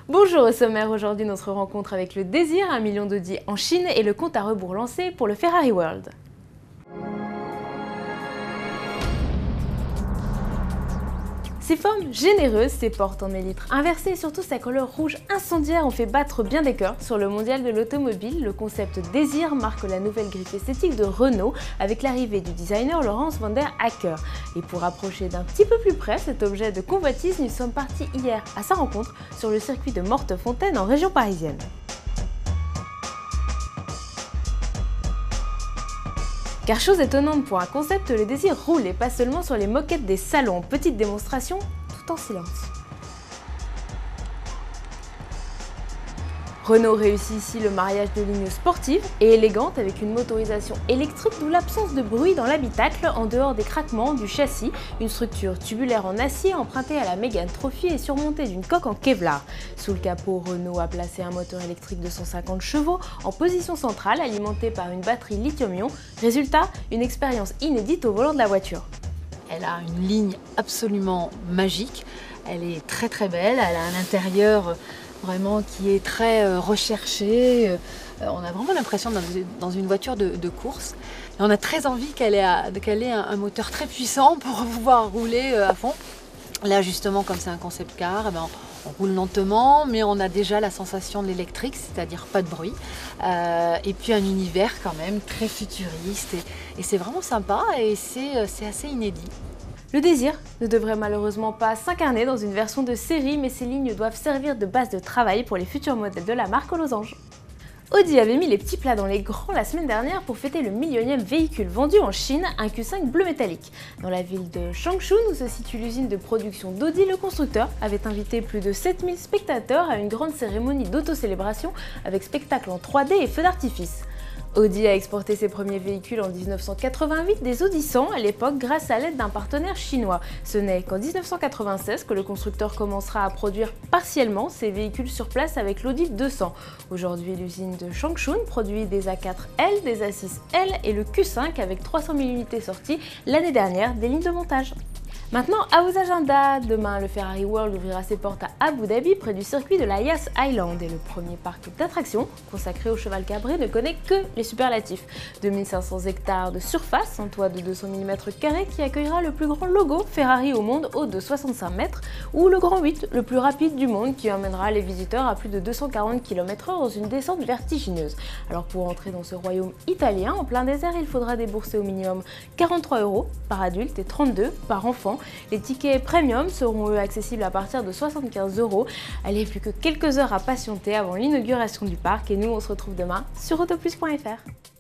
Bonjour au sommaire, aujourd'hui notre rencontre avec le désir, 1 million d'Audi en Chine et le compte à rebours lancé pour le Ferrari World. Ses formes généreuses, ses portes en élytre inversées et surtout sa couleur rouge incendiaire ont fait battre bien des cœurs. Sur le mondial de l'automobile, le concept Désir marque la nouvelle griffe esthétique de Renault avec l'arrivée du designer Laurens van der Acker. Et pour approcher d'un petit peu plus près cet objet de convoitise, nous sommes partis hier à sa rencontre sur le circuit de Mortefontaine en région parisienne. Car chose étonnante pour un concept, le désir roule et pas seulement sur les moquettes des salons. Petite démonstration, tout en silence. Renault réussit ici le mariage de lignes sportives et élégantes avec une motorisation électrique, d'où l'absence de bruit dans l'habitacle en dehors des craquements du châssis, une structure tubulaire en acier empruntée à la Mégane Trophy et surmontée d'une coque en Kevlar. Sous le capot, Renault a placé un moteur électrique de 150 chevaux en position centrale alimenté par une batterie lithium-ion. Résultat, une expérience inédite au volant de la voiture. Elle a une ligne absolument magique, elle est très belle, elle a un intérieur vraiment qui est très recherché. On a vraiment l'impression d'être dans une voiture de course. Et on a très envie qu'elle ait un moteur très puissant pour pouvoir rouler à fond. Là justement, comme c'est un concept car, on roule lentement, mais on a déjà la sensation de l'électrique, c'est-à-dire pas de bruit. Et puis un univers quand même très futuriste. Et c'est vraiment sympa et c'est assez inédit. Le désir ne devrait malheureusement pas s'incarner dans une version de série, mais ces lignes doivent servir de base de travail pour les futurs modèles de la marque aux losanges. Audi avait mis les petits plats dans les grands la semaine dernière pour fêter le millionième véhicule vendu en Chine, un Q5 bleu métallique. Dans la ville de Changchun, où se situe l'usine de production d'Audi, le constructeur avait invité plus de 7000 spectateurs à une grande cérémonie d'autocélébration avec spectacle en 3D et feux d'artifice. Audi a exporté ses premiers véhicules en 1988 des Audi 100 à l'époque grâce à l'aide d'un partenaire chinois. Ce n'est qu'en 1996 que le constructeur commencera à produire partiellement ses véhicules sur place avec l'Audi 200. Aujourd'hui, l'usine de Changchun produit des A4L, des A6L et le Q5 avec 300 000 unités sorties l'année dernière des lignes de montage. Maintenant, à vos agendas, demain le Ferrari World ouvrira ses portes à Abu Dhabi près du circuit de la Yas Island et le premier parc d'attractions consacré au cheval cabré ne connaît que les superlatifs. 2500 hectares de surface, un toit de 200 mm² qui accueillera le plus grand logo Ferrari au monde haut de 65 mètres ou le Grand 8, le plus rapide du monde qui emmènera les visiteurs à plus de 240 km/h dans une descente vertigineuse. Alors pour entrer dans ce royaume italien en plein désert, il faudra débourser au minimum 43 € par adulte et 32 € par enfant. Les tickets premium seront eux accessibles à partir de 75 €. Allez, plus que quelques heures à patienter avant l'inauguration du parc et nous on se retrouve demain sur autoplus.fr.